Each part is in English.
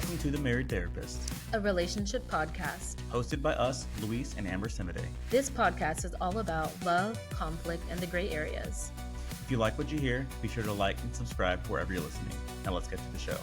Welcome to The Married Therapist, a relationship podcast hosted by us, Luis and Amber Simide. This podcast is all about love, conflict, and the gray areas. If you like what you hear, be sure to like and subscribe wherever you're listening. Now let's get to the show.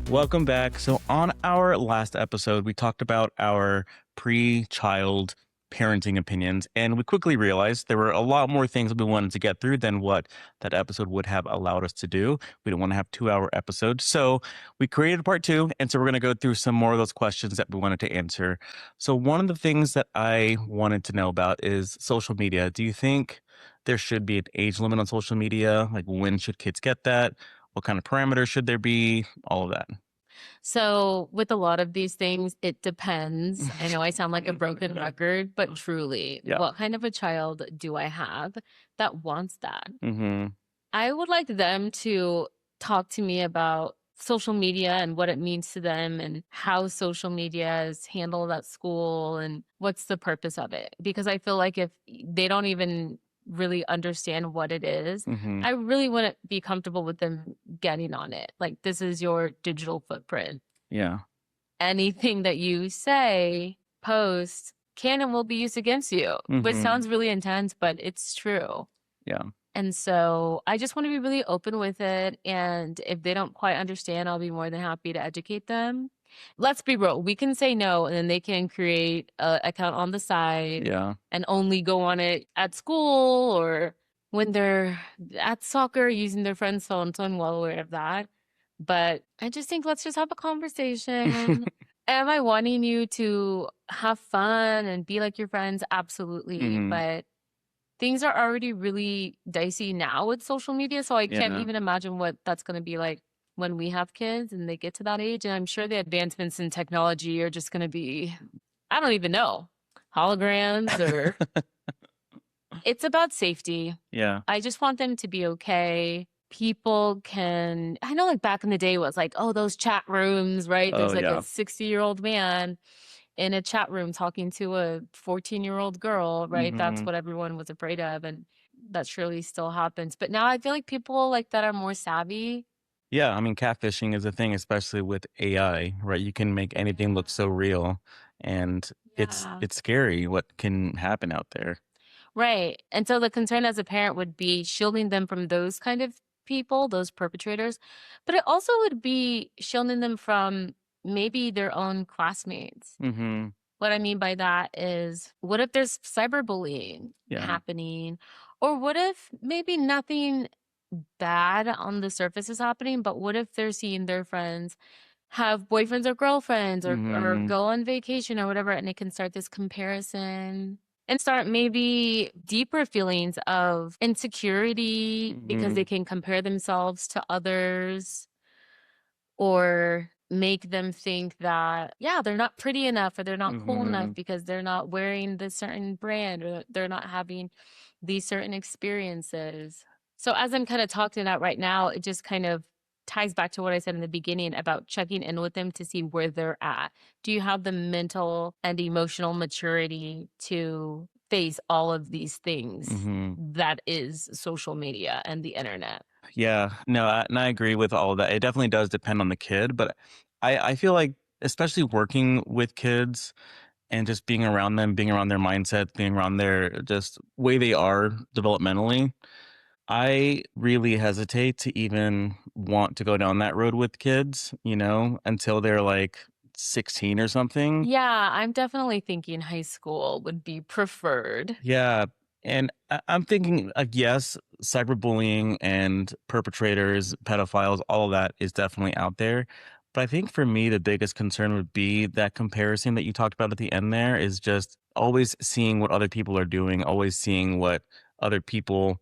Welcome back. So on our last episode, we talked about our pre-child parenting opinions, and we quickly realized there were a lot more things that we wanted to get through than what that episode would have allowed us to do. We didn't want to have 2-hour episodes. So we created part 2, and so we're going to go through some more of those questions that we wanted to answer. So one of the things that I wanted to know about is social media. Do you think there should be an age limit on social media? Like, when should kids get that? What kind of parameters should there be? All of that. So with a lot of these things, it depends. I know I sound like a broken record, but truly, what kind of a child do I have that wants that? I would like them to talk to me about social media and what it means to them and how social media is handled at school and what's the purpose of it. Because I feel like if they don't even really understand what it is, I really wouldn't be comfortable with them getting on it. Like, this is your digital footprint. Yeah. Anything that you say, post, can and will be used against you, which sounds really intense, but it's true. Yeah. And so I just want to be really open with it. And if they don't quite understand, I'll be more than happy to educate them. Let's be real. We can say no, and then they can create an account on the side and only go on it at school or when they're at soccer using their friend's phone. So I'm well aware of that. But I just think let's just have a conversation. Am I wanting you to have fun and be like your friends? Absolutely. But things are already really dicey now with social media. So I can't even imagine what that's going to be like when we have kids and they get to that age. And I'm sure the advancements in technology are just going to be, I don't even know, holograms or it's about safety. Yeah. I just want them to be okay. People can, I know like back in the day it was like, oh, those chat rooms, right? There's like a 60-year-old man in a chat room talking to a 14-year-old girl, right? That's what everyone was afraid of. And that surely still happens. But now I feel like people like that are more savvy. Yeah, I mean, catfishing is a thing, especially with AI, right? You can make anything look so real, and it's scary what can happen out there. Right. And so the concern as a parent would be shielding them from those kind of people, those perpetrators, but it also would be shielding them from maybe their own classmates. What I mean by that is, what if there's cyberbullying happening? Or what if maybe nothing bad on the surface is happening, but what if they're seeing their friends have boyfriends or girlfriends or go on vacation or whatever, and it can start this comparison and start maybe deeper feelings of insecurity because they can compare themselves to others, or make them think that, they're not pretty enough or they're not cool enough because they're not wearing this certain brand or they're not having these certain experiences. So as I'm kind of talking about right now, it just kind of ties back to what I said in the beginning about checking in with them to see where they're at. Do you have the mental and emotional maturity to face all of these things that is social media and the internet? Yeah, no, I agree with all of that. It definitely does depend on the kid, but I feel like, especially working with kids and just being around them, being around their mindset, being around their just way they are developmentally, I really hesitate to even want to go down that road with kids, until they're like 16 or something. Yeah, I'm definitely thinking high school would be preferred. Yeah. And I'm thinking, yes, cyberbullying and perpetrators, pedophiles, all of that is definitely out there. But I think for me, the biggest concern would be that comparison that you talked about at the end there, is just always seeing what other people are doing, always seeing what other people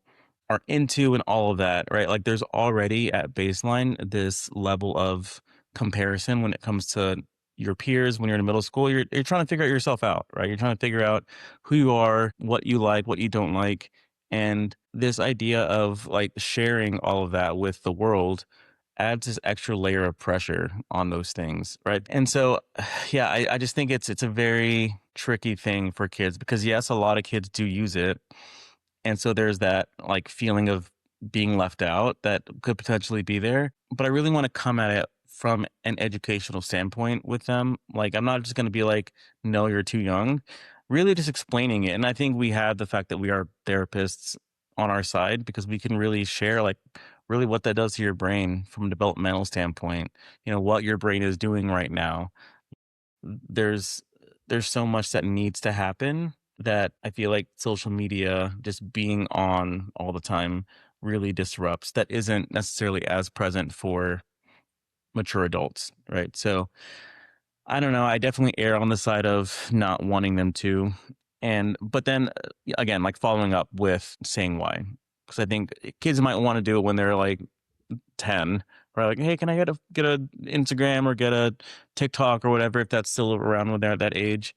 are into and all of that, right? Like, there's already at baseline this level of comparison when it comes to your peers. When you're in middle school, you're trying to figure out yourself out, right? You're trying to figure out who you are, what you like, what you don't like. And this idea of like sharing all of that with the world adds this extra layer of pressure on those things, right? And so, yeah, I just think it's a very tricky thing for kids, because yes, a lot of kids do use it. And so there's that like feeling of being left out that could potentially be there. But I really want to come at it from an educational standpoint with them. Like, I'm not just going to be like, no, you're too young. Really just explaining it. And I think we have the fact that we are therapists on our side because we can really share, like, really what that does to your brain from a developmental standpoint, what your brain is doing right now. There's there's so much that needs to happen that I feel like social media just being on all the time really disrupts that isn't necessarily as present for mature adults, right? So I don't know. I definitely err on the side of not wanting them to. And, but then again, like following up with saying why. Because I think kids might want to do it when they're like 10, or like, hey, can I get a Instagram or get a TikTok or whatever, if that's still around when they're at that age.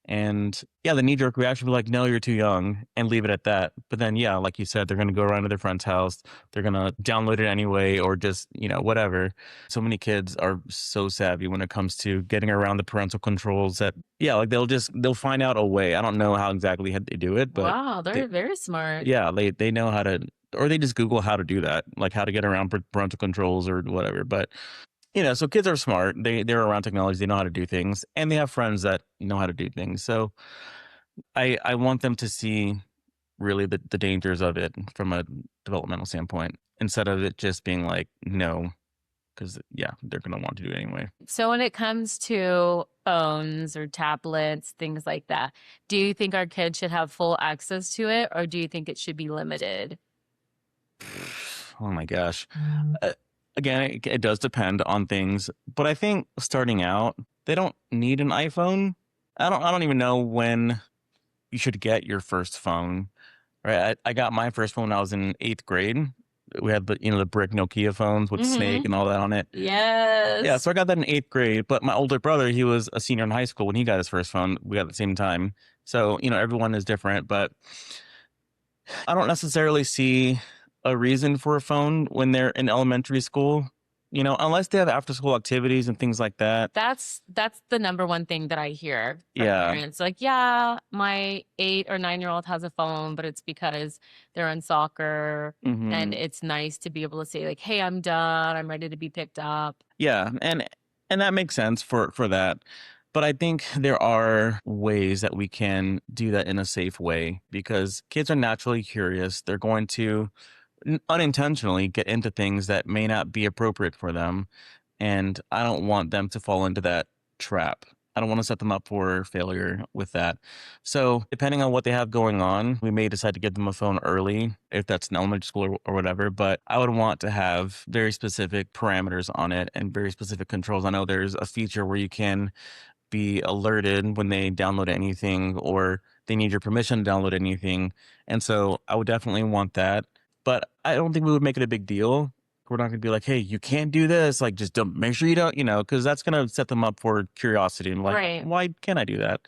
And yeah, the knee jerk reaction would be like, no, you're too young, and leave it at that. But then, yeah, like you said, they're going to go around to their friend's house. They're going to download it anyway, or just, whatever. So many kids are so savvy when it comes to getting around the parental controls that, yeah, like they'll find out a way. I don't know how exactly they do it, but Wow, they, they're very smart. yeah, they know how to, or they just Google how to do that, like how to get around parental controls or whatever. But so kids are smart. They're around technology. They know how to do things, and they have friends that know how to do things. So I want them to see really the dangers of it from a developmental standpoint, instead of it just being like no, because yeah, they're gonna want to do it anyway. So when it comes to phones or tablets, things like that, do you think our kids should have full access to it, or do you think it should be limited? Oh my gosh. Uh, Again, it does depend on things, but I think starting out, they don't need an iPhone. I don't even know when you should get your first phone. Right. I got my first phone when I was in 8th grade. We had the brick Nokia phones with Snake Mm-hmm. and all that on it. Yeah, Yes. so I got that in 8th grade. But my older brother, he was a senior in high school when he got his first phone. We got it at the same time. So, everyone is different, but I don't necessarily see a reason for a phone when they're in elementary school, unless they have after school activities and things like that. That's the number one thing that I hear from Yeah. parents. Like, yeah, my 8 or 9 year old has a phone, but it's because they're in soccer, and Hmm. it's nice to be able to say like, "Hey, I'm done. I'm ready to be picked up." Yeah, and that makes sense for that. But I think there are ways that we can do that in a safe way because kids are naturally curious. They're going to unintentionally get into things that may not be appropriate for them, and I don't want them to fall into that trap. I don't want to set them up for failure with that. So, depending on what they have going on, we may decide to give them a phone early if that's in elementary school or whatever. But I would want to have very specific parameters on it and very specific controls. I know there's a feature where you can be alerted when they download anything or they need your permission to download anything. And so I would definitely want that. But I don't think we would make it a big deal. We're not going to be like, hey, you can't do this. Like, just don't make sure you don't, because that's going to set them up for curiosity and like, Right. why can't I do that?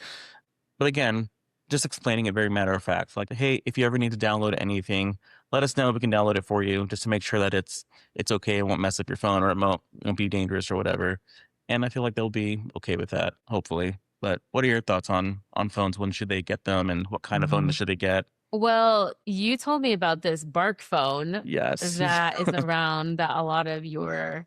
But again, just explaining it very matter of fact. Like, hey, if you ever need to download anything, let us know. We can download it for you just to make sure that it's okay. It won't mess up your phone or it won't be dangerous or whatever. And I feel like they'll be okay with that, hopefully. But what are your thoughts on phones? When should they get them, and what kind of phone should they get? Well, you told me about this Bark phone Yes. that is around that a lot of your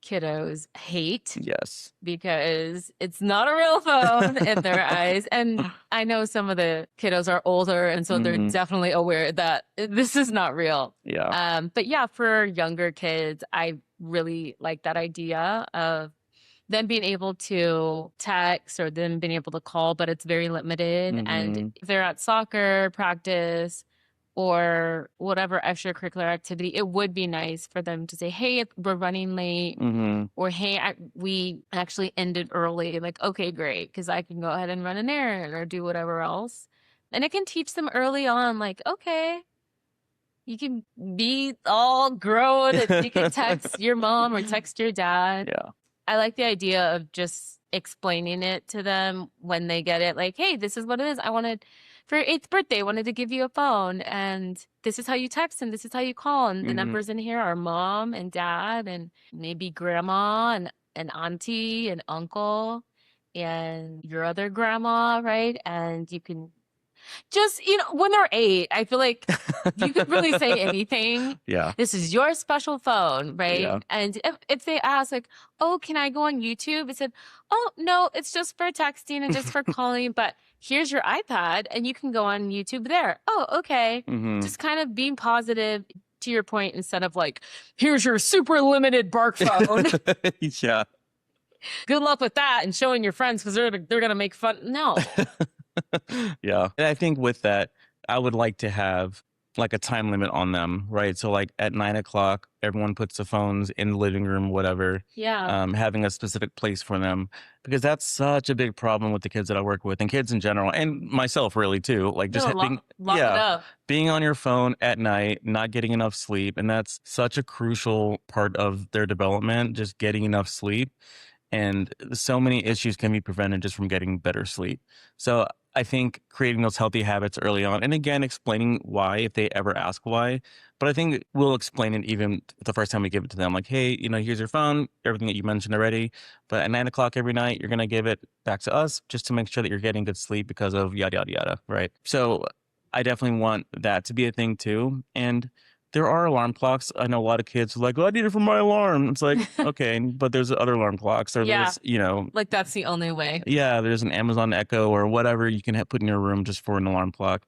kiddos hate Yes. because it's not a real phone in their eyes. And I know some of the kiddos are older, and so they're Hmm. definitely aware that this is not real. Yeah. But yeah, for younger kids, I really like that idea of them being able to text or them being able to call, but it's very limited. And Hmm. if they're at soccer practice or whatever extracurricular activity, it would be nice for them to say, "Hey, we're running late," Hmm. or "Hey, we actually ended early." Like, okay, great, because I can go ahead and run an errand or do whatever else. And it can teach them early on, like, okay, you can be all grown and you can text your mom or text your dad. Yeah. I like the idea of just explaining it to them when they get it. Like, hey, this is what it is. I wanted for your 8th birthday, I wanted to give you a phone, and this is how you text and this is how you call. And the Hmm. numbers in here are mom and dad and maybe grandma and auntie and uncle and your other grandma, right? And you can Just, when they're 8, I feel like you could really say anything. Yeah. This is your special phone, right? Yeah. And if they ask like, "Oh, can I go on YouTube?" I said, "Oh, no, it's just for texting and just for calling, but here's your iPad and you can go on YouTube there." "Oh, okay." Hmm. Just kind of being positive to your point instead of like, "Here's your super limited bark phone." Yeah. Good luck with that and showing your friends because they're gonna make fun. No. Yeah. And I think with that, I would like to have like a time limit on them, right? So like at 9 o'clock, everyone puts the phones in the living room, whatever, Yeah. having a specific place for them, because that's such a big problem with the kids that I work with and kids in general, and myself really too. Like just No, being, lock it yeah, up. being on your phone at night, not getting enough sleep. And that's such a crucial part of their development, just getting enough sleep. And so many issues can be prevented just from getting better sleep. So I think creating those healthy habits early on, and again, explaining why if they ever ask why. But I think we'll explain it even the first time we give it to them, like, hey, here's your phone, everything that you mentioned already. But at 9 o'clock every night, you're going to give it back to us just to make sure that you're getting good sleep because of yada, yada, yada. Right. So I definitely want that to be a thing too. And there are alarm clocks. I know a lot of kids are like, "Oh, I need it for my alarm." It's like, okay, but there's other alarm clocks, or Yeah. there's, Like that's the only way. yeah, there's an Amazon Echo or whatever you can put in your room just for an alarm clock.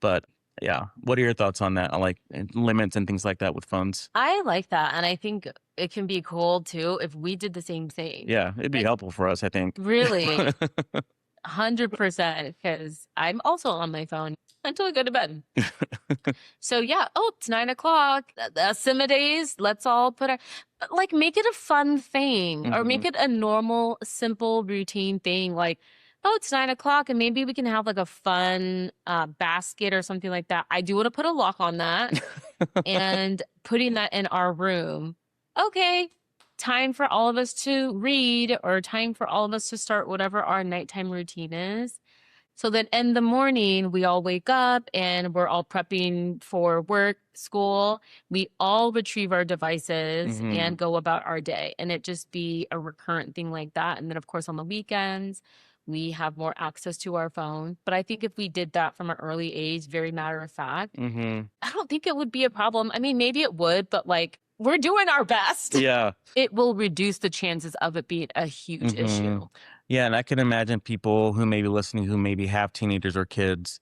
But yeah, what are your thoughts on that? Like limits and things like that with phones? I like that. And I think it can be cool too if we did the same thing. Yeah, it'd be Like, helpful for us, I think. really, 100%. Because I'm also on my phone until I go to bed. So, yeah. Oh, it's 9 o'clock. The Sima days. Let's all put our, like, make it a fun thing or Hmm. make it a normal, simple, routine thing. Like, oh, it's 9 o'clock and maybe we can have like a fun basket or something like that. I do want to put a lock on that. And putting that in our room. Okay, time for all of us to read or time for all of us to start whatever our nighttime routine is. So that in the morning, we all wake up and we're all prepping for work, school. We all retrieve our devices Hmm. and go about our day. And it just be a recurrent thing like that. And then, of course, on the weekends, we have more access to our phone. But I think if we did that from an early age, very matter of fact, Hmm. I don't think it would be a problem. I mean, maybe it would, but like we're doing our best. Yeah. It will reduce the chances of it being a huge Hmm. issue. Yeah, and I can imagine people who may be listening who maybe have teenagers or kids,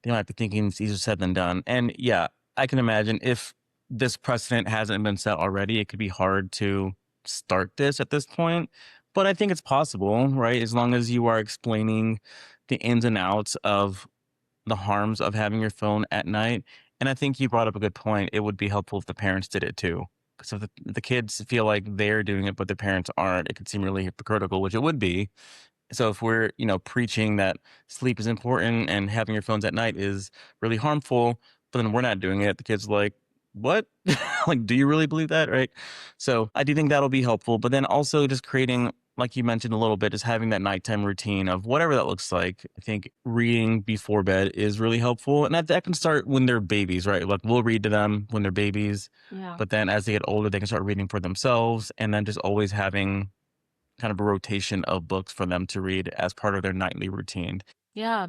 they might be thinking it's easier said than done. And yeah, I can imagine if this precedent hasn't been set already, it could be hard to start this at this point. But I think it's possible, right? As long as you are explaining the ins and outs of the harms of having your phone at night. And I think you brought up a good point. It would be helpful if the parents did it too. Because if the kids feel like they're doing it, but the parents aren't, it could seem really hypocritical, which it would be. So if we're, preaching that sleep is important and having your phones at night is really harmful, but then we're not doing it, the kids are like, what? Like, do you really believe that? Right. So I do think that'll be helpful. But then also just creating, like you mentioned a little bit, is having that nighttime routine of whatever that looks like. I think reading before bed is really helpful. And that can start when they're babies, right? Like we'll read to them when they're babies. Yeah. But then as they get older, they can start reading for themselves. And then just always having kind of a rotation of books for them to read as part of their nightly routine. Yeah.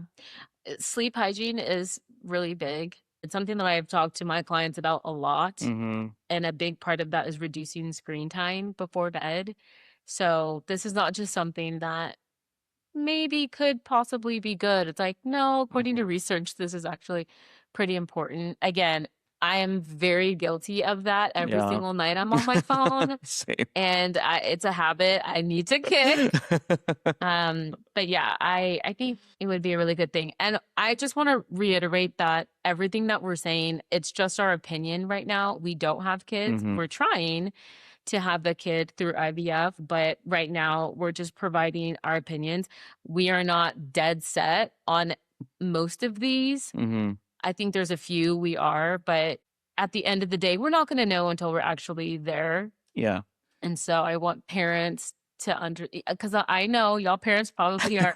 Sleep hygiene is really big. It's something that I've talked to my clients about a lot. Mhm. And a big part of that is reducing screen time before bed. So this is not just something that maybe could possibly be good. It's like, no, according to Mhm. research, this is actually pretty important. Again, I am very guilty of that. Every Yeah. single night I'm on my phone Same. and it's a habit I need to kick. But yeah, I think it would be a really good thing. And I just want to reiterate that everything that we're saying, it's just our opinion right now. We don't have kids. Mhm. We're trying to have a kid through IVF, but right now we're just providing our opinions. We are not dead set on most of these. Mhm. I think there's a few we are, but at the end of the day, we're not going to know until we're actually there. Yeah. And so I want parents to because I know y'all parents probably are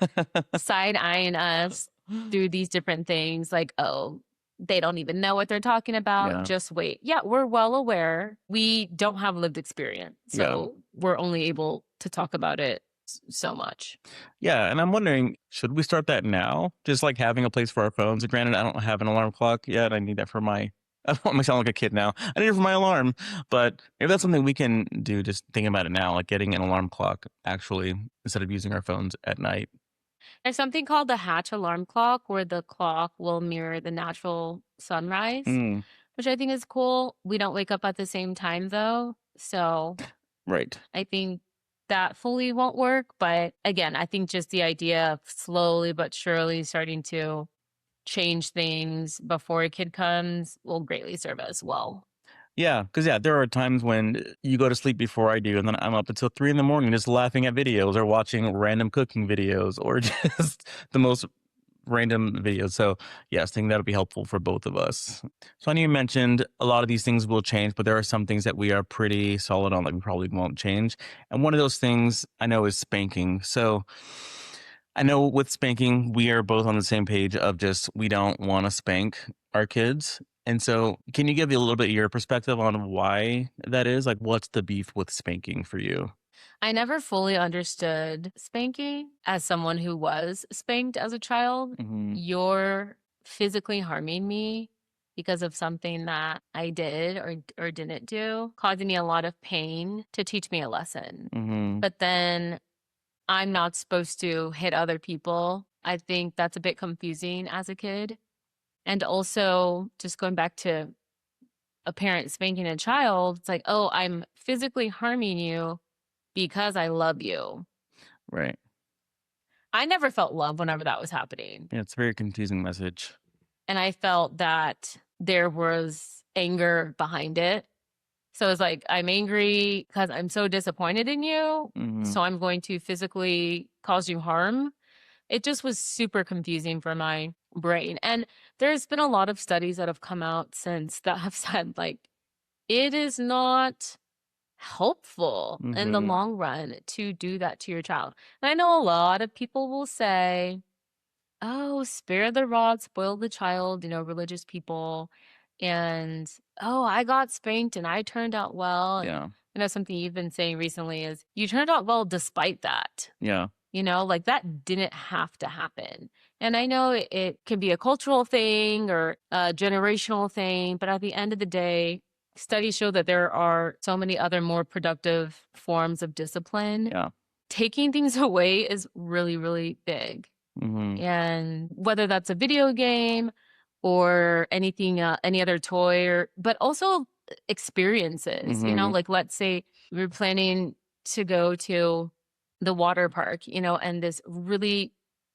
side eyeing us through these different things like, oh, they don't even know what they're talking about. Yeah. Just wait. Yeah, we're well aware. We don't have lived experience. Yeah. So we're only able to talk about it so much. Yeah, and I'm wondering, should we start that now? Just like having a place for our phones. Granted, I don't have an alarm clock yet. I need that for my. I don't want to sound like a kid now. I need it for my alarm, but maybe that's something we can do. Just thinking about it now, like getting an alarm clock actually instead of using our phones at night. There's something called the Hatch alarm clock where the clock will mirror the natural sunrise, Mm, which I think is cool. We don't wake up at the same time though. So right. I think that fully won't work. But again, I think just the idea of slowly but surely starting to change things before a kid comes will greatly serve us well. Yeah, because yeah, there are times when you go to sleep before I do, and then I'm up until 3 in the morning just laughing at videos or watching random cooking videos or just the most random videos. So yes, I think that'll be helpful for both of us. So I know you mentioned a lot of these things will change, but there are some things that we are pretty solid on that we probably won't change. And one of those things I know is spanking. So I know with spanking, we are both on the same page of just we don't want to spank our kids. And so, can you give me a little bit of your perspective on why that is? Like, what's the beef with spanking for you? I never fully understood spanking as someone who was spanked as a child. Hmm. You're physically harming me because of something that I did or didn't do, causing me a lot of pain to teach me a lesson. Hmm. But then I'm not supposed to hit other people. I think that's a bit confusing as a kid. And also, just going back to a parent spanking a child, it's like, oh, I'm physically harming you because I love you. Right. I never felt love whenever that was happening. Yeah, it's a very confusing message. And I felt that there was anger behind it. So it's like, I'm angry because I'm so disappointed in you. Hmm. So I'm going to physically cause you harm. It just was super confusing for my brain. And there's been a lot of studies that have come out since that have said, like, it is not helpful in the Hmm. long run to do that to your child. And I know a lot of people will say, oh, spare the rod, spoil the child, religious people. And, oh, I got spanked and I turned out well. And, Yeah. something you've been saying recently is you turned out well despite that. Yeah. Like that didn't have to happen. And I know it can be a cultural thing or a generational thing, but at the end of the day, studies show that there are so many other more productive forms of discipline. Yeah. Taking things away is really, really big. Hmm. And whether that's a video game or anything, any other toy, but also experiences, Hmm. like let's say we're planning to go to the water park, and this really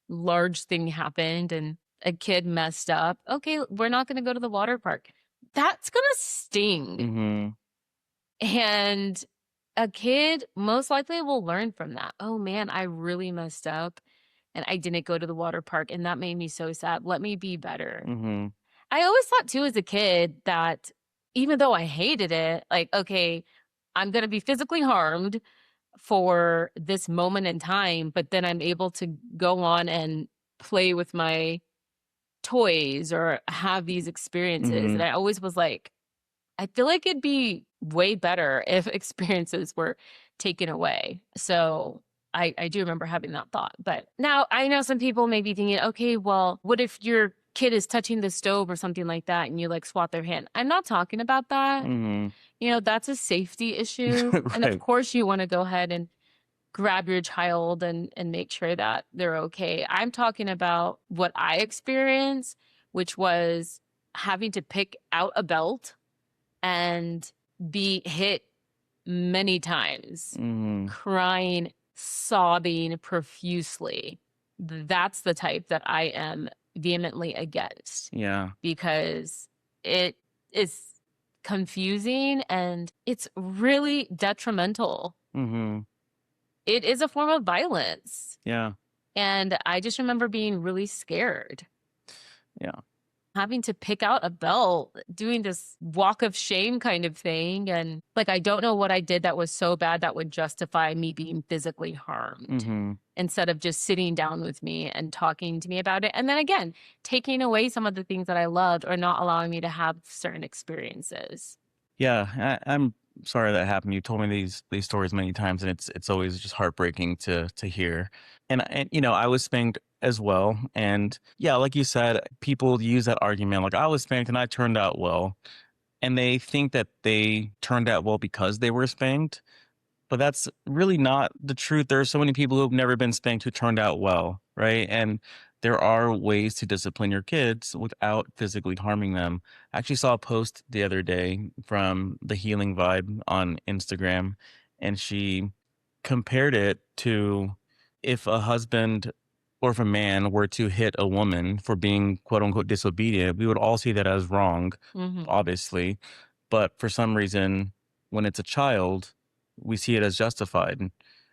large thing happened and a kid messed up. Okay, we're not going to go to the water park. That's going to sting. Hmm. And a kid most likely will learn from that. Oh man, I really messed up and I didn't go to the water park and that made me so sad. Let me be better. Hmm. I always thought too as a kid that even though I hated it, like, okay, I'm going to be physically harmed for this moment in time, but then I'm able to go on and play with my toys or have these experiences. Hmm. And I always was like, I feel like it'd be way better if experiences were taken away. So I do remember having that thought. But now I know some people may be thinking, okay, well, what if your kid is touching the stove or something like that and you like swat their hand? I'm not talking about that. Hmm. That's a safety issue. And of Right. course you want to go ahead and grab your child and make sure that they're okay. I'm talking about what I experienced, which was having to pick out a belt and be hit many times, Hmm. crying, sobbing profusely. That's the type that I am vehemently against Yeah. because it is confusing and it's really detrimental. Hmm. It is a form of violence. Yeah. And I just remember being really scared. Yeah. Having to pick out a belt, doing this walk of shame kind of thing. And like, I don't know what I did that was so bad that would justify me being physically harmed Hmm. instead of just sitting down with me and talking to me about it. And then again, taking away some of the things that I loved or not allowing me to have certain experiences. Yeah. I'm sorry that happened. You told me these stories many times, and it's always just heartbreaking to hear. And you know, I was spanked as well, and yeah, like you said, people use that argument like I was spanked and I turned out well, and they think that they turned out well because they were spanked, but that's really not the truth. There are so many people who've never been spanked who turned out well, right? And there are ways to discipline your kids without physically harming them. I actually saw a post the other day from the Healing Vibe on Instagram, and she compared it to if a husband or if a man were to hit a woman for being quote unquote disobedient, we would all see that as wrong, Hmm. obviously. But for some reason, when it's a child, we see it as justified.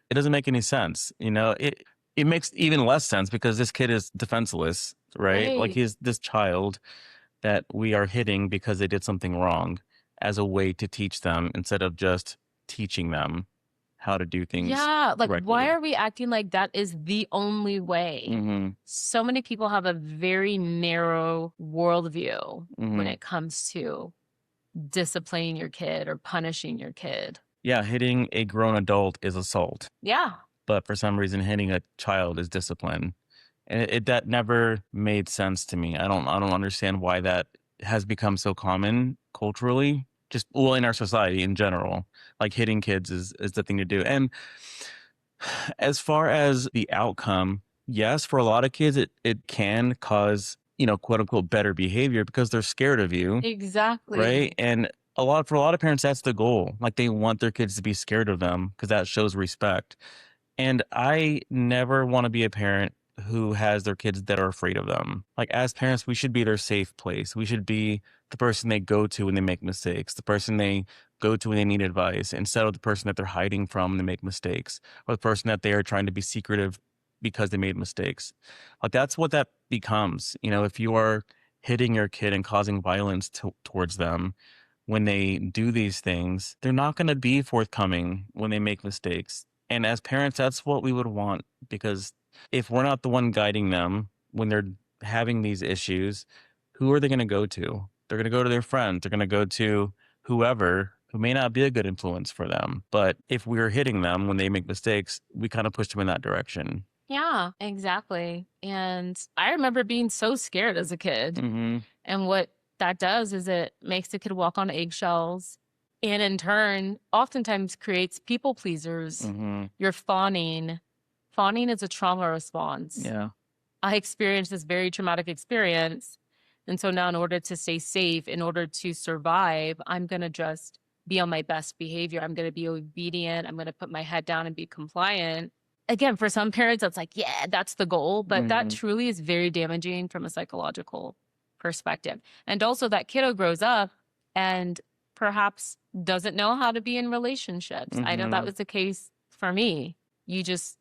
It doesn't make any sense. You know, it makes even less sense because this kid is defenseless, right? Like Right. he's this child that we are hitting because they did something wrong as a way to teach them instead of just teaching them how to do things Yeah, like, why correctly. are we acting like that is the only way? Mhm. So many people have a very narrow worldview when Mhm. it comes to disciplining your kid or punishing your kid. Yeah, hitting a grown adult is assault, Yeah, but for some reason hitting a child is discipline. And that never made sense to me. I don't understand why that has become so common culturally, just well in our society in general. Like hitting kids is the thing to do. And as far as the outcome, yes, for a lot of kids it can cause, you know, quote unquote better behavior because they're scared of you, exactly. right? And for a lot of parents that's the goal. Like they want their kids to be scared of them because that shows respect. And I never want to be a parent who has their kids that are afraid of them. Like as parents, we should be their safe place. We should be the person they go to when they make mistakes, the person they go to when they need advice, instead of the person that they're hiding from when they make mistakes, or the person that they are trying to be secretive because they made mistakes. Like that's what that becomes. You know, if you are hitting your kid and causing violence towards them, when they do these things, they're not going to be forthcoming when they make mistakes. And as parents, that's what we would want because if we're not the one guiding them when they're having these issues, who are they going to go to? They're going to go to their friends. They're going to go to whoever who may not be a good influence for them. But if we're hitting them when they make mistakes, we kind of push them in that direction. Yeah, exactly. And I remember being so scared as a kid. Mm-hmm. And what that does is it makes the kid walk on eggshells and in turn, oftentimes creates people pleasers. Mm-hmm. You're fawning. Fawning is a trauma response. Yeah. I experienced this very traumatic experience. And so now, in order to stay safe, in order to survive, I'm going to just be on my best behavior. I'm going to be obedient. I'm going to put my head down and be compliant. Again, for some parents, that's like, yeah, that's the goal. But that Mm-hmm. truly is very damaging from a psychological perspective. And also, that kiddo grows up and perhaps doesn't know how to be in relationships. I know that Mm-hmm. was the case for me. You just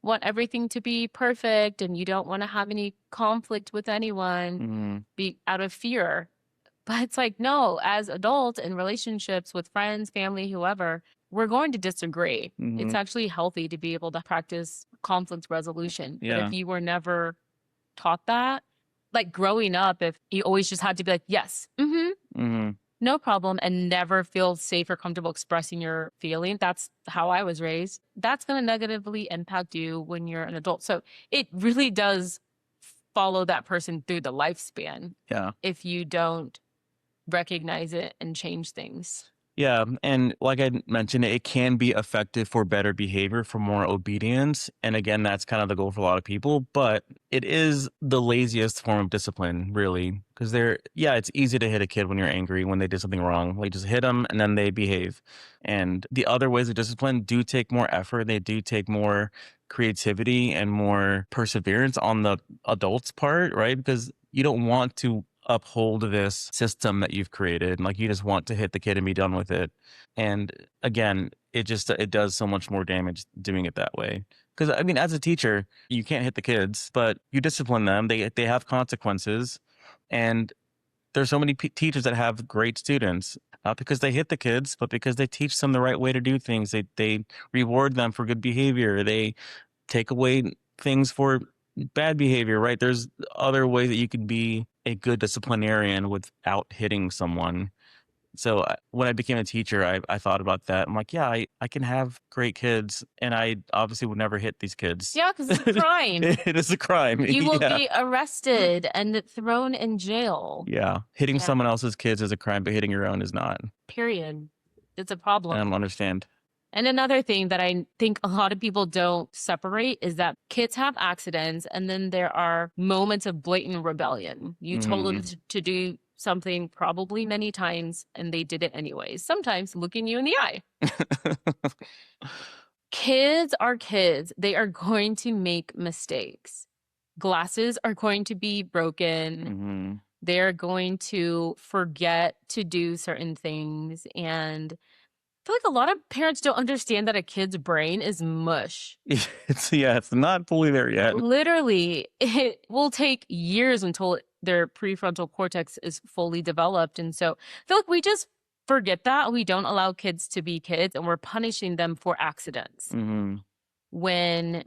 want everything to be perfect and you don't want to have any conflict with anyone Mm-hmm. be out of fear. But it's like, no, as adults in relationships with friends, family, whoever, we're going to disagree. It's Mm-hmm. actually healthy to be able to practice conflict resolution. But if Yeah. you were never taught that, like growing up, if you always just had to be like, yes, Mm-hmm. no problem, and never feel safe or comfortable expressing your feeling. That's how I was raised. That's going to negatively impact you when you're an adult. So it really does follow that person through the lifespan Yeah. if you don't recognize it and change things. Yeah, and like I mentioned, it can be effective for better behavior, for more obedience. And again, that's kind of the goal for a lot of people, but it is the laziest form of discipline, really. Because yeah, it's easy to hit a kid when you're angry, when they did something wrong. Like just hit them and then they behave. And the other ways of discipline do take more effort. They do take more creativity and more perseverance on the adult's part, right? Because you don't want to uphold this system that you've created. Like you just want to hit the kid and be done with it. And again, it does so much more damage doing it that way. Because I mean, as a teacher, you can't hit the kids, but you discipline them. They have consequences, and there's so many teachers that have great students, not because they hit the kids, but because they teach them the right way to do things. They reward them for good behavior. They take away things for bad behavior, right? There's other ways that you can be a good disciplinarian without hitting someone. So when I became a teacher, I thought about that. I'm like, yeah, I can have great kids, and I obviously would never hit these kids. Yeah, because it's a crime. It is a crime. You will Yeah. be arrested and thrown in jail. Yeah. Hitting Yeah, someone else's kids is a crime, but hitting your own is not. period. It's a And I problem. don't understand. And another thing that I think a lot of people don't separate is that kids have accidents and then there are moments of blatant rebellion. You told them Hmm. to do something probably many times and they did it anyways, sometimes looking you in the eye. Kids are kids. They are going to make mistakes. Glasses are going to be broken. Hmm. They're going to forget to do certain things. And I feel like a lot of parents don't understand that a kid's brain is mush. It's not fully there yet. Literally, it will take years until their prefrontal cortex is fully developed. And so I feel like we just forget that. We don't allow kids to be kids and we're punishing them for accidents. Hmm. When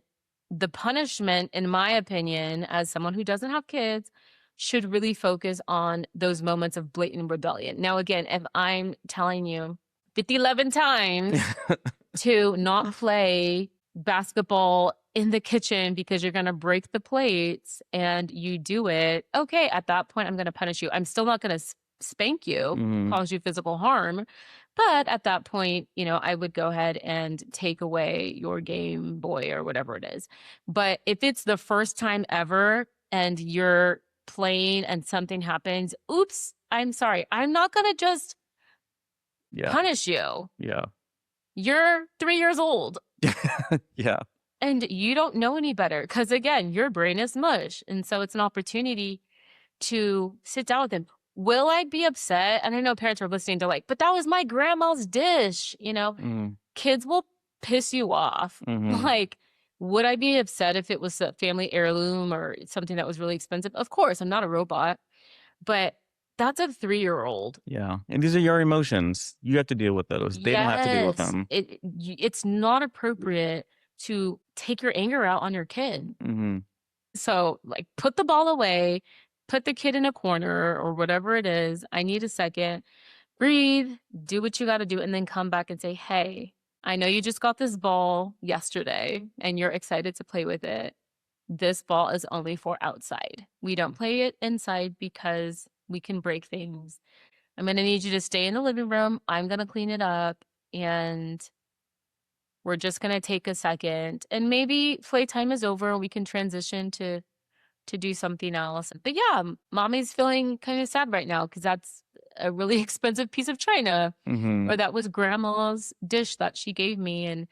the punishment, in my opinion, as someone who doesn't have kids, should really focus on those moments of blatant rebellion. Now, again, if I'm telling you 50, 11 times to not play basketball in the kitchen because you're going to break the plates and you do it, okay, at that point, I'm going to punish you. I'm still not going to spank you, Hmm. cause you physical harm. But at that point, I would go ahead and take away your Game Boy or whatever it is. But if it's the first time ever and you're playing and something happens, oops, I'm sorry. I'm not going to just Yeah. punish you. Yeah. You're 3 years old Yeah. and you don't know any better because, again, your brain is mush. And so it's an opportunity to sit down with him. Will I be upset? And I know parents are listening to like, but that was my grandma's dish. Hmm. Kids will piss you off. Hmm. Like, would I be upset if it was a family heirloom or something that was really expensive? Of course, I'm not a robot, but that's a 3-year-old. Yeah. And these are your emotions. You have to deal with those. They don't have to deal with Yes, them. it's not appropriate to take your anger out on your kid. Hmm. So, like, put the ball away, put the kid in a corner or whatever it is. I need a second. Breathe, do what you got to do, and then come back and say, hey, I know you just got this ball yesterday and you're excited to play with it. This ball is only for outside. We don't play it inside because we can break things. I'm going to need you to stay in the living room. I'm going to clean it up and we're just going to take a second and maybe playtime is over and we can transition to do something else. But yeah, mommy's feeling kind of sad right now because that's a really expensive piece of china, Hmm. or that was grandma's dish that she gave me. And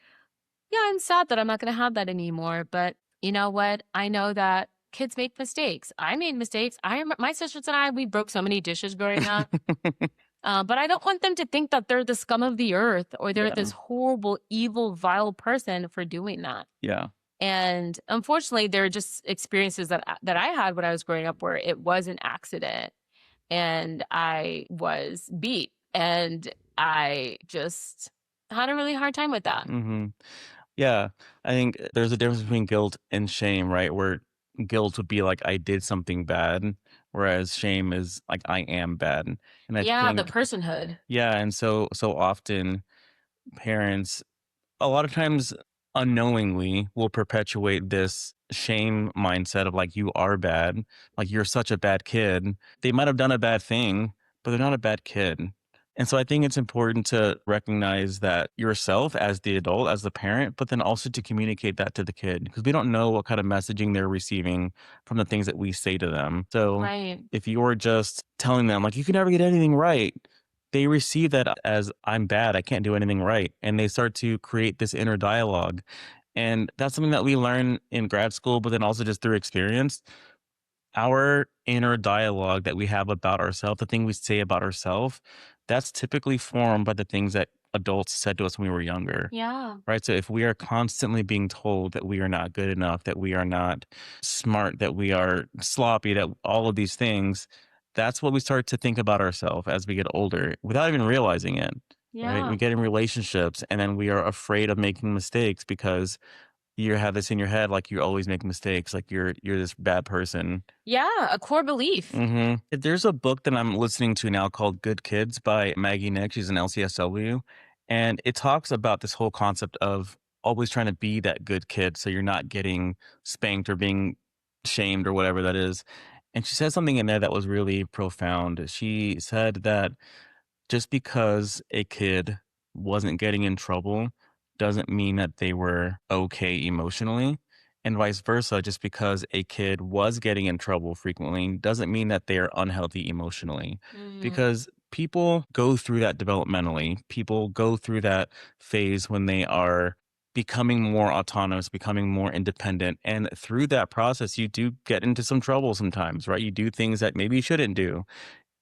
yeah, I'm sad that I'm not going to have that anymore. But you know what? I know that kids make mistakes. I made mistakes. My sisters and I, we broke so many dishes growing up. But I don't want them to think that they're the scum of the earth or they're Yeah. this horrible, evil, vile person for doing that. Yeah. And unfortunately, there are just experiences that I had when I was growing up where it was an accident and I was beat and I just had a really hard time with that. Hmm. Yeah. I think there's a difference between guilt and shame, right? Where guilt would be like, I did something bad, whereas shame is like, I am bad. And I Yeah, the think, personhood. yeah. And so often parents a lot of times unknowingly will perpetuate this shame mindset of like you are bad, like you're such a bad kid. They might have done a bad thing, but they're not a bad kid. And so I think it's important to recognize that yourself as the adult, as the parent, but then also to communicate that to the kid because we don't know what kind of messaging they're receiving from the things that we say to them. So Right. if you're just telling them like you can never get anything right, they receive that as I'm bad, I can't do anything right. And they start to create this inner dialogue. And that's something that we learn in grad school, but then also just through experience. Our inner dialogue that we have about ourselves, the thing we say about ourselves, that's typically formed by the things that adults said to us when we were younger. Yeah. Right. So if we are constantly being told that we are not good enough, that we are not smart, that we are sloppy, that all of these things, that's what we start to think about ourselves as we get older without even realizing it. Right. Yeah. We get in relationships and then we are afraid of making mistakes because you have this in your head, like you always make mistakes, like you're this bad person. Yeah, a core belief. There's a book that I'm listening to now called Good Kids by Maggie Nick. She's an LCSW, and it talks about this whole concept of always trying to be that good kid, so you're not getting spanked or being shamed or whatever that is. And she said something in there that was really profound. She said that just because a kid wasn't getting in trouble doesn't mean that they were okay emotionally. And vice versa, just because a kid was getting in trouble frequently doesn't mean that they are unhealthy emotionally. Mm. Because people go through that developmentally. People go through that phase when they are becoming more autonomous, becoming more independent. And through that process, you do get into some trouble sometimes, right? You do things that maybe you shouldn't do,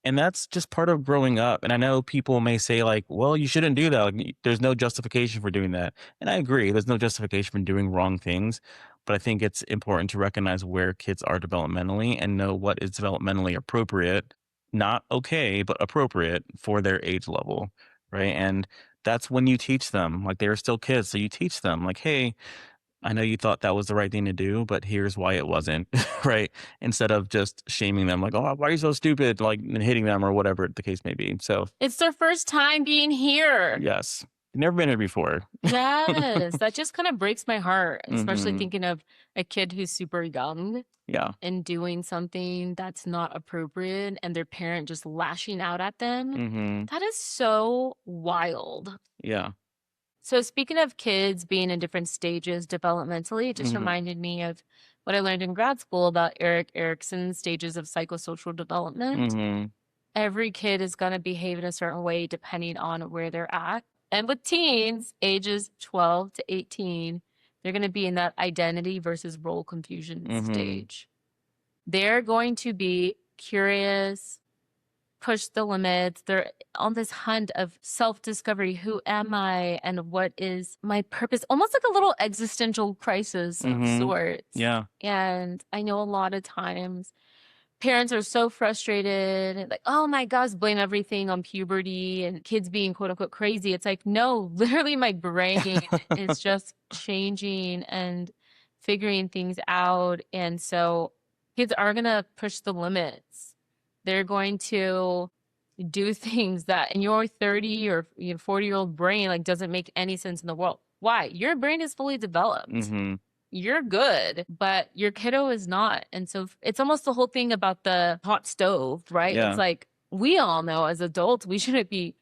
and that's just part of growing up. And I know people may say, like, well, you shouldn't do that. Like, there's no justification for doing that. And I agree, there's no justification for doing wrong things. But I think it's important to recognize where kids are developmentally and know what is developmentally appropriate, not okay, but appropriate for their age level. Right. And that's when you teach them, like, they're still kids. So you teach them, like, hey, I know you thought that was the right thing to do, but here's why it wasn't, right? Instead of just shaming them like, "Oh, why are you so stupid?" Like, and hitting them or whatever the case may be. So, It's their first time being here. yes, never been here before. Yes, that just kind of breaks my heart, especially Mhm. thinking of a kid who's super young Yeah. and doing something that's not appropriate and their parent just lashing out at them. Mhm. That is so wild. Yeah. So, speaking of kids being in different stages developmentally, it just Mhm. reminded me of what I learned in grad school about Eric Erickson's stages of psychosocial development. Mhm. Every kid is going to behave in a certain way depending on where they're at. And with teens, ages 12 to 18, they're going to be in that identity versus role confusion Mhm. stage. They're going to be curious, push the limits. They're on this hunt of self discovery. Who am I? And what is my purpose? Almost like a little existential crisis of Mhm. sorts. Yeah. And I know a lot of times parents are so frustrated and like, oh my gosh, blame everything on puberty and kids being quote unquote crazy. It's like, no, literally my brain is just changing and figuring things out. And so kids are going to push the limits. They're going to do things that in your 30 or 40-year-old brain like doesn't make any sense in the world. Why? Your brain is fully developed, Mhm. you're good, but your kiddo is not. And so it's almost the whole thing about the hot stove, right? It's Yeah. like we all know as adults we shouldn't be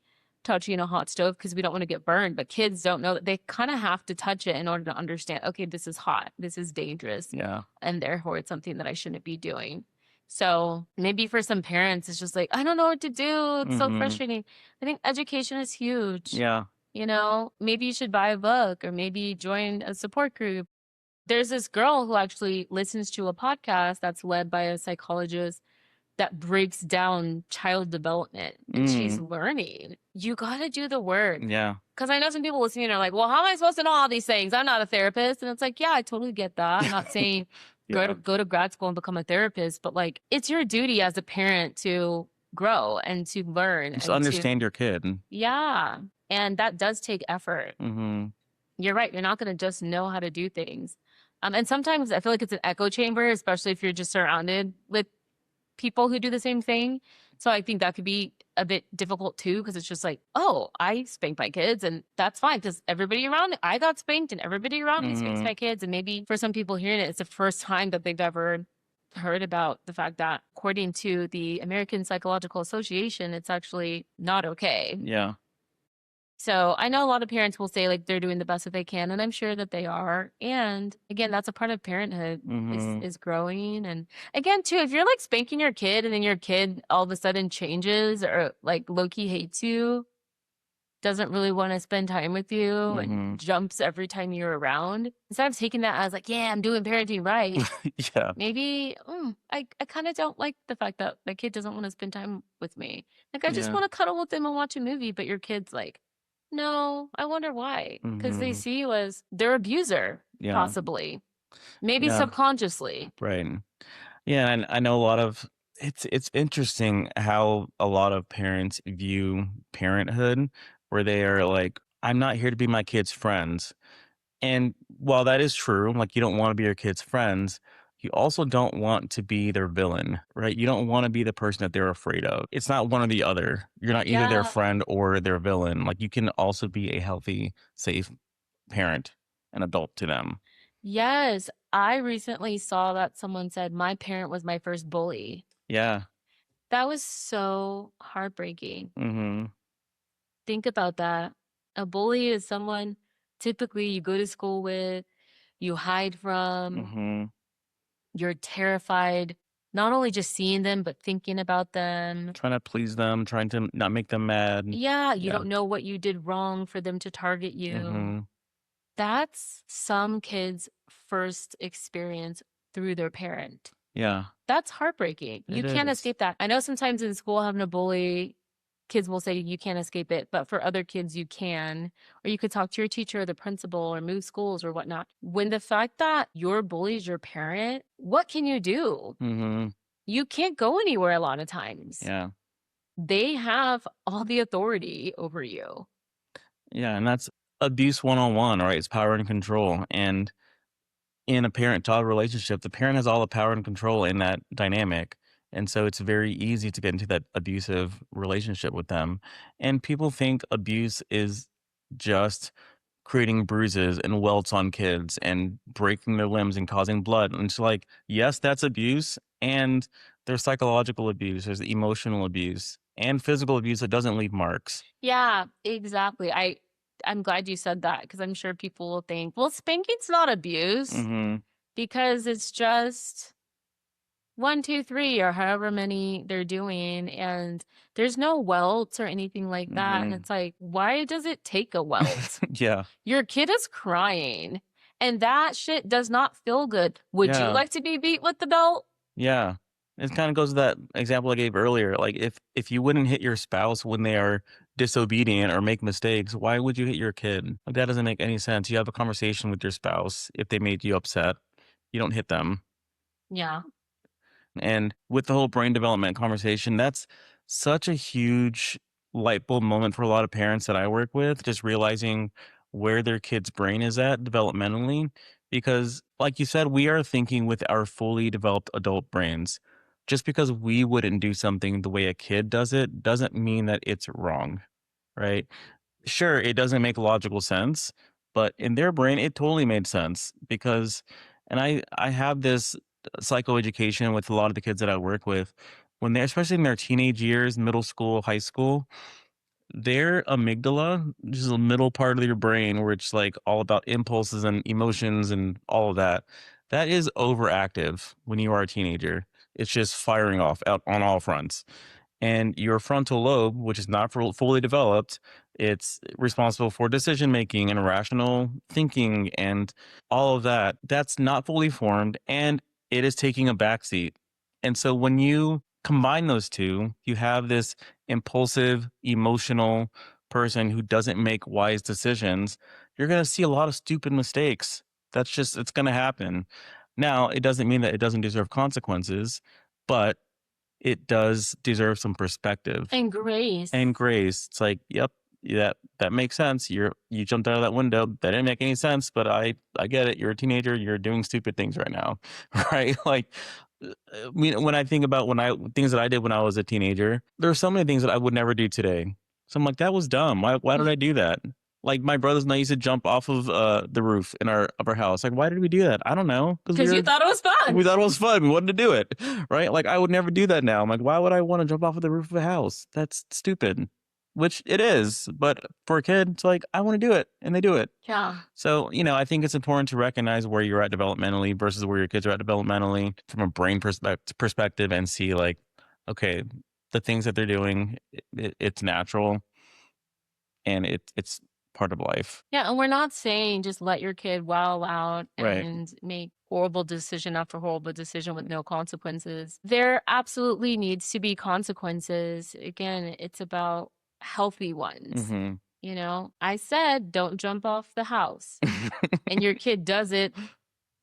touching a hot stove because we don't want to get burned, but kids don't know that they kind of have to touch it in order to understand, okay, this is hot, this is dangerous, Yeah. and therefore it's something that I shouldn't be doing. So maybe for some parents, it's just like, I don't know what to do. It's so Mhm. frustrating. I think education is huge. Yeah. Maybe you should buy a book or maybe join a support group. There's this girl who actually listens to a podcast that's led by a psychologist that breaks down child development and she's Mm. learning. You got to do the work. Yeah. Because I know some people listening are like, well, how am I supposed to know all these things? I'm not a therapist. And it's like, yeah, I totally get that. I'm not saying Yeah. go to grad school and become a therapist, but like it's your duty as a parent to grow and to learn Just and to, understand your kid. yeah. And that does take effort. Mhm. You're right. You're not going to just know how to do things. And sometimes I feel like it's an echo chamber, especially if you're just surrounded with people who do the same thing. So I think that could be a bit difficult too, because it's just like, oh, I spank my kids and that's fine because everybody around me, I got spanked and everybody around me spanks Mhm. my kids. And maybe for some people hearing it, it's the first time that they've ever heard about the fact that according to the American Psychological Association, it's actually not okay. Yeah. So I know a lot of parents will say like they're doing the best that they can, and I'm sure that they are. And again, that's a part of parenthood Mhm. is growing. And again, too, if you're like spanking your kid and then your kid all of a sudden changes or like low key hates you, doesn't really want to spend time with you and Mhm. jumps every time you're around, instead of taking that as like, yeah, I'm doing parenting right, Yeah. maybe I kind of don't like the fact that my kid doesn't want to spend time with me. Like I just Yeah. want to cuddle with them and watch a movie, but your kid's like, no, I wonder why. Because they Mhm. see you as their abuser, Yeah. possibly, maybe Yeah. subconsciously. Right. Yeah, and I know a lot of it's interesting how a lot of parents view parenthood where they are like, I'm not here to be my kids' friends. And while that is true, like you don't want to be your kids' friends, you also don't want to be their villain, right? You don't want to be the person that they're afraid of. It's not one or the other. You're not either their Yeah. friend or their villain. Like you can also be a healthy, safe parent and adult to them. Yes. I recently saw that someone said, my parent was my first bully. Yeah. That was so heartbreaking. Mhm. Think about that. A bully is someone typically you go to school with, you hide from, Mhm. you're terrified, not only just seeing them, but thinking about them. Trying to please them, trying to not make them mad. Yeah, you Yeah. don't know what you did wrong for them to target you. Mhm. That's some kids' first experience through their parent. Yeah. That's heartbreaking. You It can't is. escape that. I know sometimes in school having a bully, kids will say you can't escape it, but for other kids you can. Or you could talk to your teacher or the principal or move schools or whatnot. When the fact that your bully is your parent, what can you do? Mhm. You can't go anywhere a lot of times. Yeah. They have all the authority over you. Yeah, and that's abuse 101, right? It's power and control. And in a parent-child relationship, the parent has all the power and control in that dynamic. And so it's very easy to get into that abusive relationship with them. And people think abuse is just creating bruises and welts on kids and breaking their limbs and causing blood. And it's like, yes, that's abuse. And there's psychological abuse, there's emotional abuse, and physical abuse that doesn't leave marks. Yeah, exactly. I'm glad you said that because I'm sure people will think, well, spanking's not abuse Hmm. because it's just one, two, three, or however many they're doing, and there's no welts or anything like that. And Hmm. it's like, why does it take a welt? Yeah. Your kid is crying, and that shit does not feel good. Would you Yeah. like to be beat with the belt? Yeah. It kind of goes to that example I gave earlier. Like if you wouldn't hit your spouse when they are disobedient or make mistakes, why would you hit your kid? Like that doesn't make any sense. You have a conversation with your spouse if they made you upset. You don't hit them. Yeah. And with the whole brain development conversation, that's such a huge light bulb moment for a lot of parents that I work with, just realizing where their kid's brain is at developmentally. Because, like you said, we are thinking with our fully developed adult brains. Just because we wouldn't do something the way a kid does it doesn't mean that it's wrong, right? Sure, it doesn't make logical sense, but in their brain, it totally made sense because, and I have this psychoeducation with a lot of the kids that I work with when they're especially in their teenage years, middle school, high school, their amygdala, which is the middle part of your brain where it's like all about impulses and emotions and all of that, that is overactive when you are a teenager. It's just firing off out on all fronts, and your frontal lobe, which is not fully developed, it's responsible for decision making and rational thinking and all of that. That's not fully formed, and it is taking a backseat. And so when you combine those two, you have this impulsive, emotional person who doesn't make wise decisions. You're going to see a lot of stupid mistakes. That's just, it's going to happen. Now, it doesn't mean that it doesn't deserve consequences, but it does deserve some perspective And grace. and grace. It's like, yep, that makes sense. You jumped out of that window. That didn't make any sense, but I get it. You're a teenager. You're doing stupid things right now, right? Like, when I think about when I things that I did when I was a teenager, there are so many things that I would never do today. So I'm like, that was dumb. Why did I do that? Like my brothers and I used to jump off of the roof in our house. Like, why did we do that? I don't know. Because Because you thought it was we fun. thought it was fun. We wanted to do it, right? Like I would never do that now. I'm like, why would I want to jump off of the roof of a house? That's stupid. Which it is, but for a kid, it's like I want to do it, and they do it. Yeah. So I think it's important to recognize where you're at developmentally versus where your kids are at developmentally from a brain perspective, and see like, okay, the things that they're doing, it's natural and it's part of life, Yeah, and we're not saying just let your kid wow out right? and make horrible decision after horrible decision with no consequences. There absolutely needs to be consequences. Again, it's about healthy ones. Mm-hmm. You know, I said don't jump off the house, and your kid does it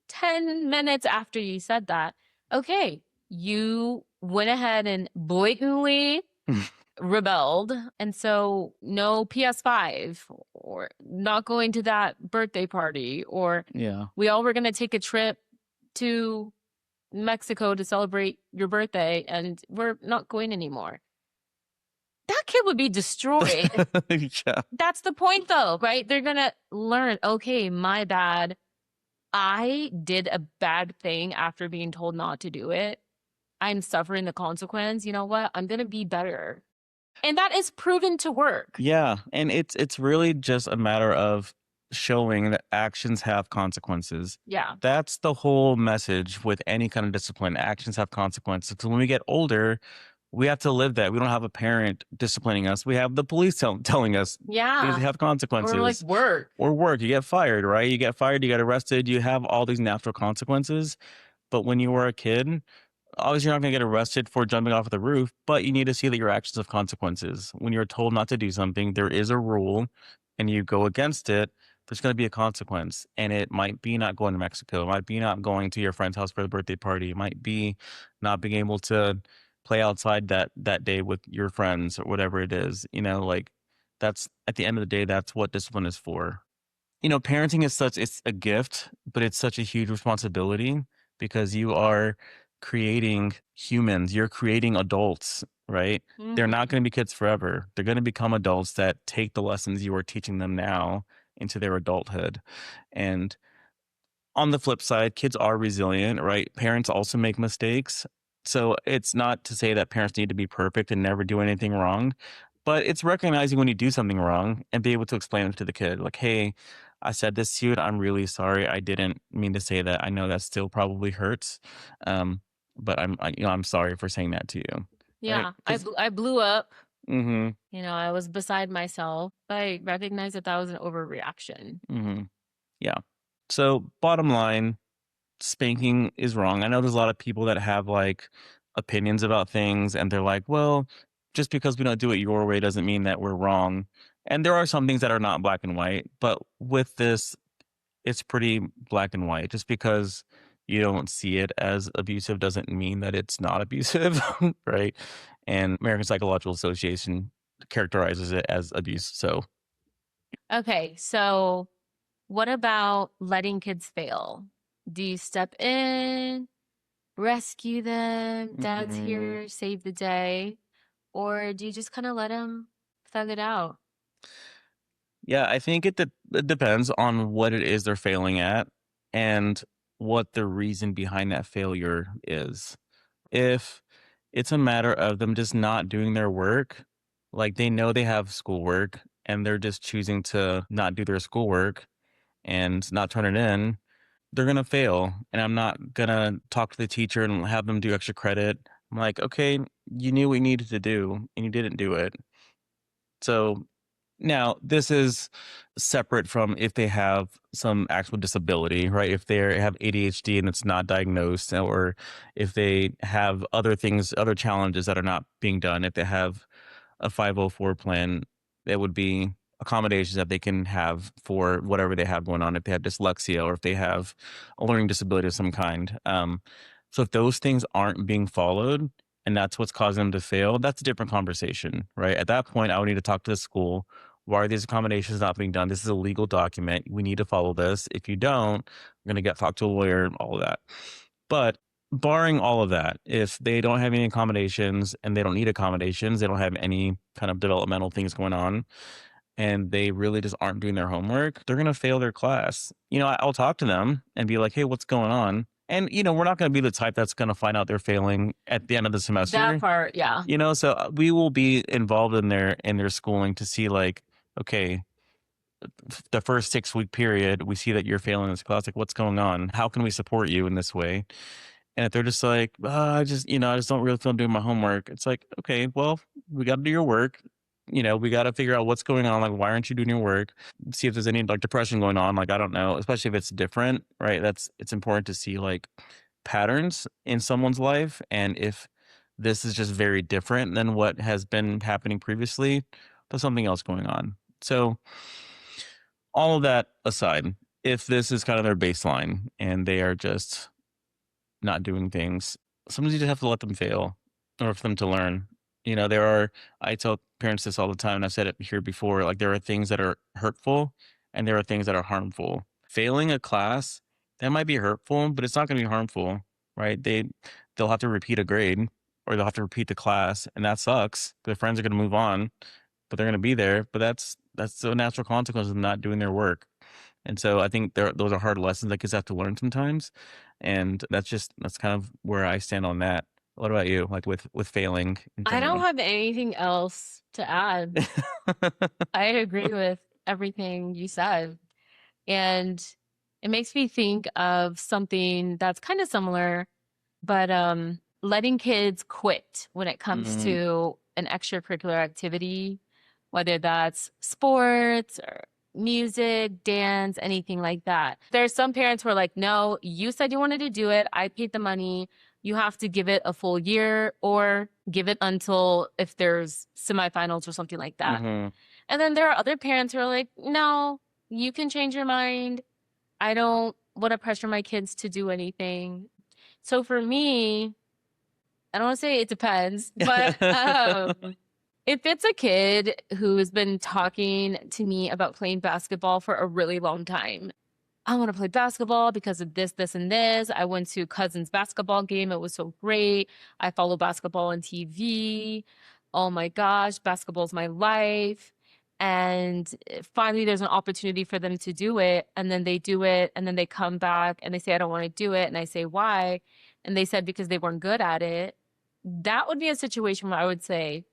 10 minutes after you said that. Okay, you went ahead and blatantly rebelled, and so no PS5 or not going to that birthday party, or Yeah. we all were going to take a trip to Mexico to celebrate your birthday and we're not going anymore. That kid would be destroyed. Yeah. That's the point though, right? They're going to learn, okay, my bad. I did a bad thing after being told not to do it. I'm suffering the consequence. You know what? I'm going to be better. And that is proven to work. Yeah, and it's really just a matter of showing that actions have consequences. Yeah. That's the whole message with any kind of discipline. Actions have consequences. So when we get older, we have to live that. We don't have a parent disciplining us. We have the police telling us these Yeah. have Or like consequences. work. Or work, you get fired, right? You get fired, you get arrested, you have all these natural consequences. But when you were a kid, obviously you're not going to get arrested for jumping off the roof, but you need to see that your actions have consequences. When you're told not to do something, there is a rule and you go against it, there's going to be a consequence. And it might be not going to Mexico, it might be not going to your friend's house for the birthday party, it might be not being able to play outside that day with your friends or whatever it is. Like that's at the end of the day, that's what discipline is for. Parenting is such it's a gift, but it's such a huge responsibility because you are creating humans, you're creating adults, right? They're not Hmm. going to be kids forever. They're going to become adults that take the lessons you are teaching them now into their adulthood. And on the flip side, kids are resilient, right? Parents also make mistakes. So it's not to say that parents need to be perfect and never do anything wrong, but it's recognizing when you do something wrong and be able to explain it to the kid. Like, hey, I said this to you and I'm really sorry. I didn't mean to say that. I know that still probably hurts. Um, but I'm sorry for saying that to you. Right. Yeah. Cause, I blew up. mm-hmm, I was beside myself. I recognized that that was an overreaction. mm-hmm. Yeah. So bottom line, spanking is wrong. I know there's a lot of people that have like opinions about things and they're like, well, just because we don't do it your way doesn't mean that we're wrong. And there are some things that are not black and white, but with this, it's pretty black and white. Just because you don't see it as abusive doesn't mean that it's not abusive, right? And American Psychological Association characterizes it as abuse. So, Okay. So what about letting kids fail? Do you step in, rescue them, dad's mm, here, save the day? Or do you just kind of let them thug it out? yeah, I think it depends on what it is they're failing at and what the reason behind that failure is. If it's a matter of them just not doing their work, like they know they have schoolwork and they're just choosing to not do their schoolwork and not turn it in, they're going to fail. And I'm not going to talk to the teacher and have them do extra credit. I'm like, okay, you knew what you needed to do and you didn't do it. So now, this is separate from if they have some actual disability, right? If they have ADHD and it's not diagnosed, or if they have other things, other challenges that are not being done, if they have a 504 plan, that would be accommodations that they can have for whatever they have going on, if they have dyslexia or if they have a learning disability of some kind. So if those things aren't being followed and that's what's causing them to fail, that's a different conversation, right? At that point, I would need to talk to the school. Why are these accommodations not being done? This is a legal document. We need to follow this. If you don't, I'm going to get talk to a lawyer, all of that. But barring all of that, if they don't have any accommodations and they don't need accommodations, they don't have any kind of developmental things going on, and they really just aren't doing their homework, they're going to fail their class. I'll talk to them and be like, hey, what's going on? And, we're not going to be the type that's going to find out they're failing at the end of the That semester. part, yeah. So we will be involved in their schooling to see like, okay, the first 6 week period, we see that you're failing this class. Like, what's going on? How can we support you in this way? And if they're just like, I just don't really feel doing my homework. It's like, okay, well, we got to do your work. We got to figure out what's going on. Like, why aren't you doing your work? See if there's any like depression going on. Like, I don't know, especially if it's different, right? It's important to see like patterns in someone's life. And if this is just very different than what has been happening previously, there's something else going on. So, all of that aside, if this is kind of their baseline and they are just not doing things, sometimes you just have to let them fail or for them to learn. There are, I tell parents this all the time, and I've said it here before, like there are things that are hurtful and there are things that are harmful. Failing a class, that might be hurtful, but it's not going to be harmful, right? They'll have to repeat a grade or they'll have to repeat the class, and that sucks. Their friends are going to move on, but they're going to be there. But that's the natural consequence of not doing their work. And so I think those are hard lessons that kids have to learn sometimes. And that's kind of where I stand on that. What about you? Like with failing in I don't general? have anything else to add. I agree with everything you said. And it makes me think of something that's kind of similar, but letting kids quit when it comes Mm, to an extracurricular activity, whether that's sports or music, dance, anything like that. There's some parents who are like, no, you said you wanted to do it. I paid the money. You have to give it a full year or give it until if there's semifinals or something like that. hmm. And then there are other parents who are like, no, you can change your mind. I don't want to pressure my kids to do anything. So for me, I don't want to say it depends, but if it's a kid who has been talking to me about playing basketball for a really long time, I want to play basketball because of this, this, and this. I went to cousin's basketball game. It was so great. I follow basketball on TV. Oh my gosh, basketball's my life. And finally, there's an opportunity for them to do it. And then they do it. And then they come back and they say, I don't want to do it. And I say, why? And they said, because they weren't good at it. That would be a situation where I would say,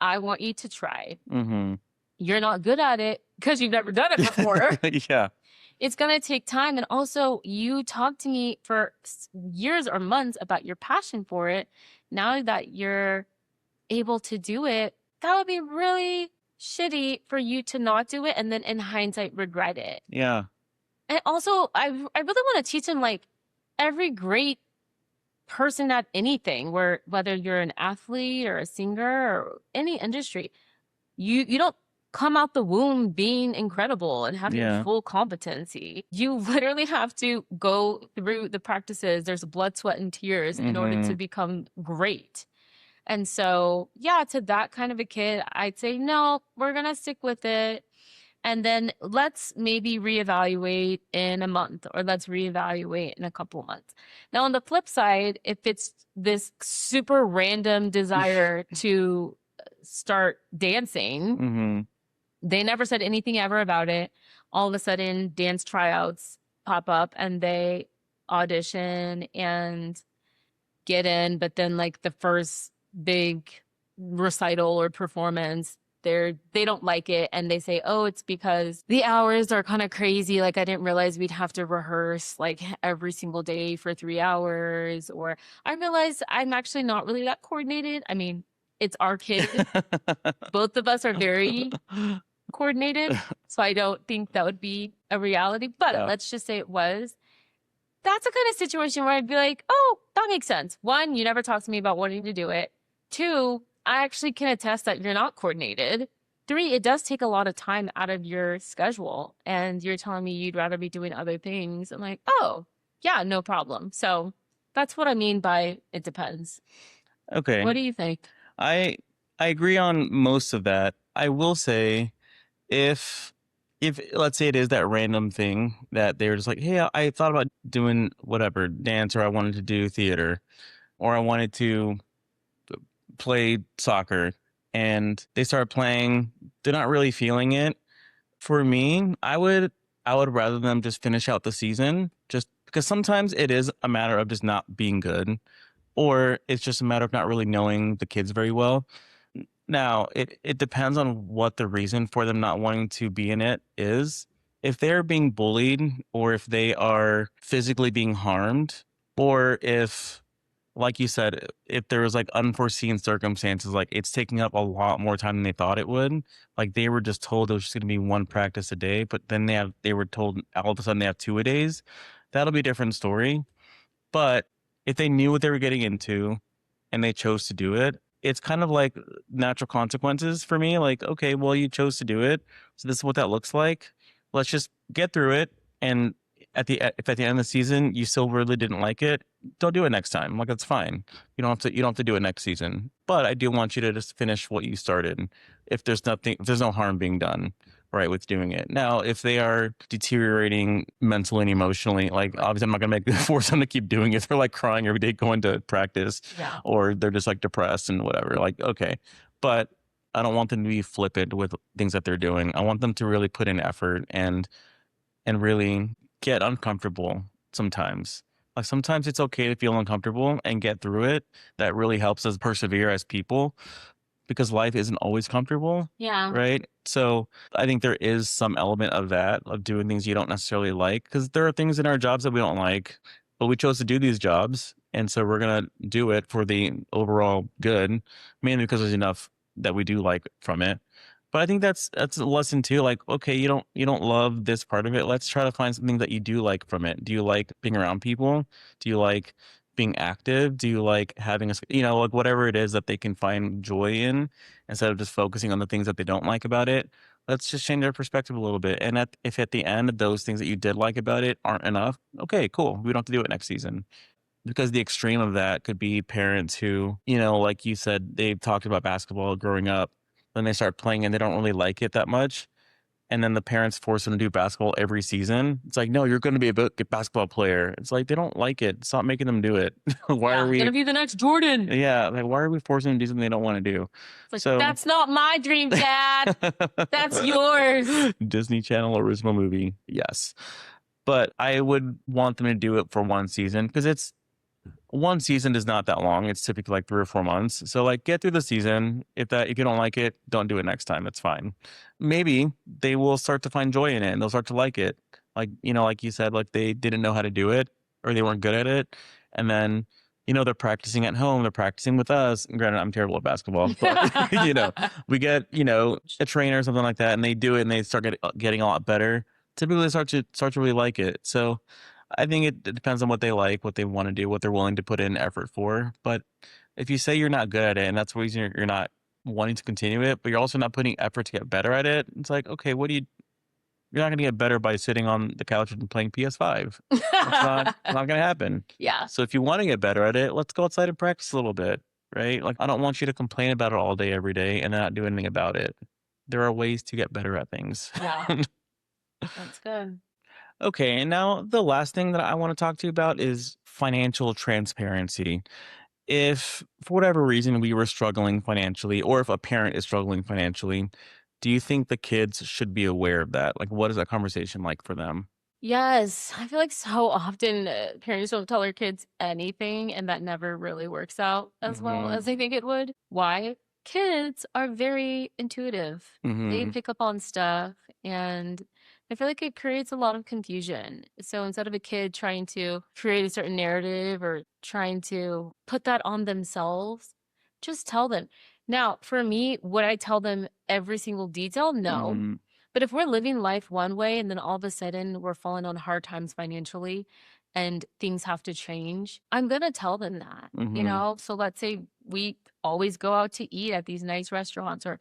I want you to try. Hmm. You're not good at it because you've never done it before. Yeah. It's going to take time. And also, you talked to me for years or months about your passion for it. Now that you're able to do it, that would be really shitty for you to not do it and then in hindsight regret it. Yeah. And also, I really want to teach them like every great person at anything, where whether you're an athlete or a singer or any industry, you don't come out the womb being incredible and having Yeah. full competency. You literally have to go through the practices. There's blood, sweat, and tears in order to Hmm. become great. And so, yeah, to that kind of a kid, I'd say, no, we're going to stick with it. And then let's maybe reevaluate in a month or let's reevaluate in a couple of months. Now, on the flip side, if it's this super random desire to start dancing, Hmm. they never said anything ever about it. All of a sudden, dance tryouts pop up and they audition and get in, but then like the first big recital or performance, they don't like it and they say, "Oh, it's because the hours are kind of crazy. Like I didn't realize we'd have to rehearse like every single day for 3 hours or I realized I'm actually not really that coordinated." I mean, it's our kid. Both of us are very coordinated, so I don't think that would be a reality, but Yeah. let's just say it was. That's a kind of situation where I'd be like, oh, that makes sense. One, you never talked to me about wanting to do it. Two, I actually can attest that you're not coordinated. Three, it does take a lot of time out of your schedule. And you're telling me you'd rather be doing other things. I'm like, oh, yeah, no problem. So that's what I mean by it depends. Okay. What do you think? I I agree on most of that. I will say if let's say it is that random thing that they're just like, hey, I thought about doing whatever dance, or I wanted to do theater, or I wanted to play soccer, and they start playing, they're not really feeling it. For me, I would rather them just finish out the season, just because sometimes it is a matter of just not being good, or it's just a matter of not really knowing the kids very well. Now, it depends on what the reason for them not wanting to be in it is. If they're being bullied, or if they are physically being harmed, or if, like you said, if there was like unforeseen circumstances, like it's taking up a lot more time than they thought it would. Like they were just told it was just going to be one practice a day, but then they were told all of a sudden they have two a days. That'll be a different story. But if they knew what they were getting into and they chose to do it, it's kind of like natural consequences for me. Like, okay, well, you chose to do it. So this is what that looks like. Let's just get through it. And if at the end of the season you still really didn't like it, don't do it next time. Like that's fine. You don't have to do it next season. But I do want you to just finish what you started. If there's no harm being done, right, with doing it. Now, if they are deteriorating mentally and emotionally, like obviously I'm not gonna force them to keep doing it. They're like crying every day going to practice, Yeah. or they're just like depressed and whatever. Like, okay. But I don't want them to be flippant with things that they're doing. I want them to really put in effort and really get uncomfortable sometimes. Like sometimes it's okay to feel uncomfortable and get through it. That really helps us persevere as people because life isn't always comfortable, Yeah. right? So I think there is some element of that, of doing things you don't necessarily like, because there are things in our jobs that we don't like, but we chose to do these jobs. And so we're going to do it for the overall good, mainly because there's enough that we do like from it. But I think that's a lesson too. Like, okay, you don't love this part of it. Let's try to find something that you do like from it. Do you like being around people? Do you like being active? Do you like having like whatever it is that they can find joy in instead of just focusing on the things that they don't like about it? Let's just change their perspective a little bit. And if at the end those things that you did like about it aren't enough, okay, cool. We don't have to do it next season. Because the extreme of that could be parents who, like you said, they've talked about basketball growing up, then they start playing and they don't really like it that much, and then the parents force them to do basketball every season. It's like, no, you're going to be a good basketball player. It's like they don't like it. Stop making them do it. Why are Yeah. we? Gonna be the next Jordan. Yeah, like why are we forcing them to do something they don't want to do? It's like, So that's not my dream, Dad. That's yours. Disney Channel original movie, yes, but I would want them to do it for one season because it's one season is not that long. It's typically like 3 or 4 months. So like get through the season. If you don't like it, don't do it next time. It's fine. Maybe they will start to find joy in it and they'll start to like it. Like, like you said, like they didn't know how to do it or they weren't good at it. And then, they're practicing at home, they're practicing with us. Granted, I'm terrible at basketball, but we get, a trainer or something like that and they do it and they start getting a lot better. Typically they start to really like it. So I think it depends on what they like, what they want to do, what they're willing to put in effort for. But if you say you're not good at it and that's the reason you're not wanting to continue it, but you're also not putting effort to get better at it, it's like, okay, you're not going to get better by sitting on the couch and playing PS5. It's not going to happen. Yeah. So if you want to get better at it, let's go outside and practice a little bit, right? Like, I don't want you to complain about it all day, every day and not do anything about it. There are ways to get better at things. Yeah. That's good. Okay, and now the last thing that I want to talk to you about is financial transparency. If for whatever reason we were struggling financially, or if a parent is struggling financially, do you think the kids should be aware of that? Like, what is that conversation like for them? Yes, I feel like so often parents don't tell their kids anything, and that never really works out as well Mm-hmm. as they think it would. Why? Kids are very intuitive. They Mm-hmm. pick up on stuff, and I feel like it creates a lot of confusion. So instead of a kid trying to create a certain narrative or trying to put that on themselves, just tell them. Now, for me, would I tell them every single detail? No. Mm-hmm. But if we're living life one way and then all of a sudden we're falling on hard times financially and things have to change, I'm going to tell them that, Mm-hmm. So let's say we always go out to eat at these nice restaurants, or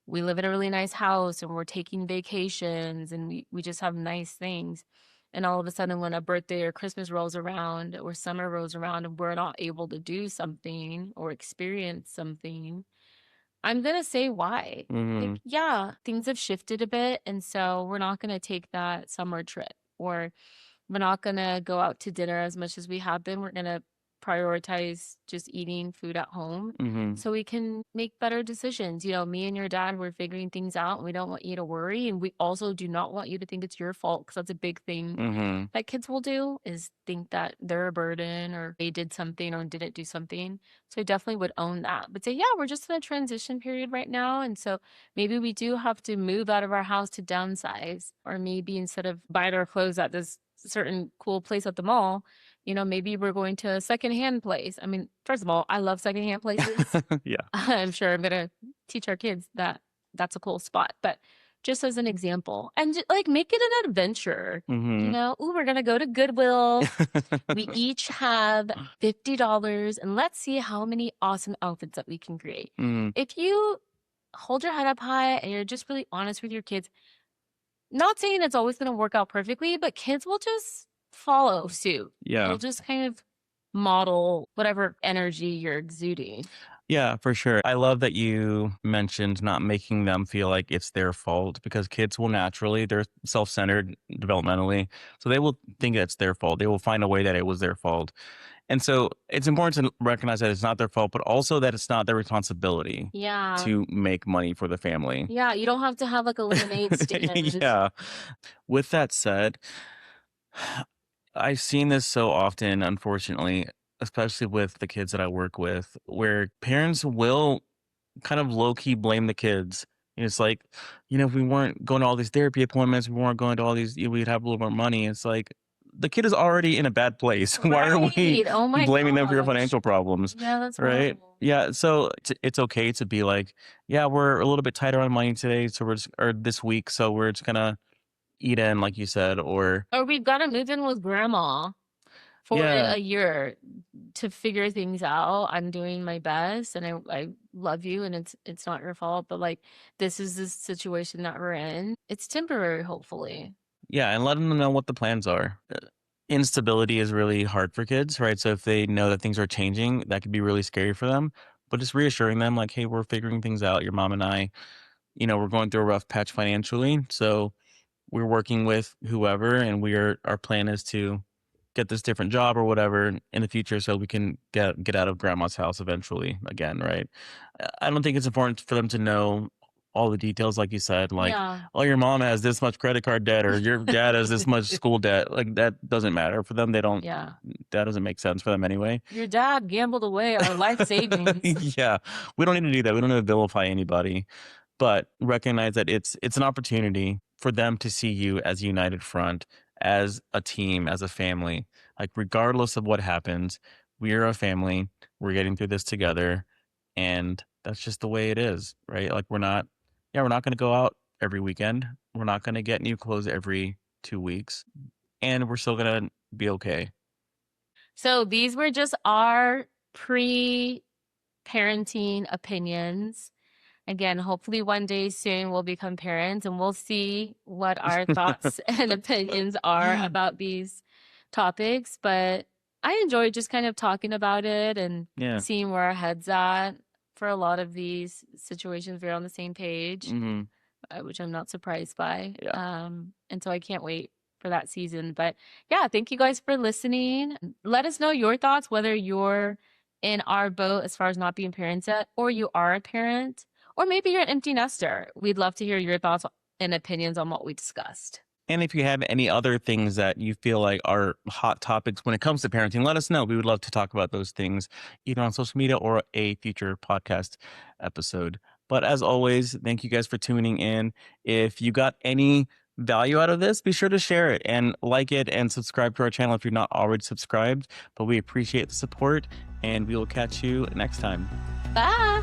we live in a really nice house and we're taking vacations and we just have nice things. And all of a sudden, when a birthday or Christmas rolls around or summer rolls around and we're not able to do something or experience something, I'm gonna say why. Like, Mm-hmm. yeah, things have shifted a bit, and so we're not gonna take that summer trip, or we're not gonna go out to dinner as much as we have been. We're gonna prioritize just eating food at home Mm-hmm. so we can make better decisions. Me and your dad, we're figuring things out, and we don't want you to worry. And we also do not want you to think it's your fault, because that's a big thing Mm-hmm. that kids will do, is think that they're a burden or they did something or didn't do something. So I definitely would own that. But say, yeah, we're just in a transition period right now. And so maybe we do have to move out of our house to downsize. Or maybe instead of buying our clothes at this certain cool place at the mall, maybe we're going to a secondhand place. I mean, first of all, I love secondhand places. Yeah. I'm sure I'm gonna teach our kids that that's a cool spot. But just as an example, and like make it an adventure. Mm-hmm. Ooh, we're gonna go to Goodwill. We each have $50, and let's see how many awesome outfits that we can create. Mm-hmm. If you hold your head up high and you're just really honest with your kids, Not saying it's always going to work out perfectly, but kids will just follow suit. Yeah. They'll just kind of model whatever energy you're exuding. Yeah, for sure. I love that you mentioned not making them feel like it's their fault because kids will naturally, they're self centered developmentally. So they will think it's their fault. They will find a way that it was their fault. And so it's important to recognize that it's not their fault, but also that it's not their responsibility Yeah. to make money for the family. Yeah. You don't have to have like a lemonade stand. Yeah. With that said, I've seen this so often, unfortunately, especially with the kids that I work with, where parents will kind of low key blame the kids. It's like, if we weren't going to all these therapy appointments, we weren't going to all these, we'd have a little more money. It's like the kid is already in a bad place. Why are we Right. Oh my blaming them for your gosh. financial problems? Yeah, that's Right. horrible. Yeah. So it's okay to be like, yeah, we're a little bit tighter on money today. So we're just, or this week. So we're just going to eat in, like you said, or Or we've got to move in with grandma for yeah. a year to figure things out. I'm doing my best and I love you and it's not your fault, but like this is the situation that we're in. It's temporary, hopefully. Yeah, and letting them know what the plans are. Instability is really hard for kids, right? So if they know that things are changing, that could be really scary for them. But just reassuring them, like, hey, we're figuring things out. Your mom and I, we're going through a rough patch financially. So we're working with whoever, and our plan is to get this different job or whatever in the future so we can get out of grandma's house eventually again, right? I don't think it's important for them to know all the details like you said, like, Yeah. oh, your mom has this much credit card debt or your dad has this much school debt. Like that doesn't matter for them. They don't Yeah. that doesn't make sense for them anyway. Your dad gambled away our life savings. Yeah. We don't need to do that. We don't need to vilify anybody, but recognize that it's an opportunity for them to see you as a united front, as a team, as a family. Like regardless of what happens, we are a family. We're getting through this together, and that's just the way it is, right? Like we're not going to go out every weekend. We're not going to get new clothes every 2 weeks, and we're still going to be okay. So these were just our pre-parenting opinions. Again, hopefully one day soon we'll become parents and we'll see what our thoughts and opinions are about these topics. But I enjoy just kind of talking about it and Yeah. seeing where our heads at. For a lot of these situations, we're on the same page, Hmm. which I'm not surprised by. Yeah. And so I can't wait for that season. But yeah, thank you guys for listening. Let us know your thoughts, whether you're in our boat as far as not being parents yet, or you are a parent, or maybe you're an empty nester. We'd love to hear your thoughts and opinions on what we discussed. And if you have any other things that you feel like are hot topics when it comes to parenting, let us know. We would love to talk about those things either on social media or a future podcast episode. But as always, thank you guys for tuning in. If you got any value out of this, be sure to share it and like it and subscribe to our channel if you're not already subscribed. But we appreciate the support and we will catch you next time. Bye.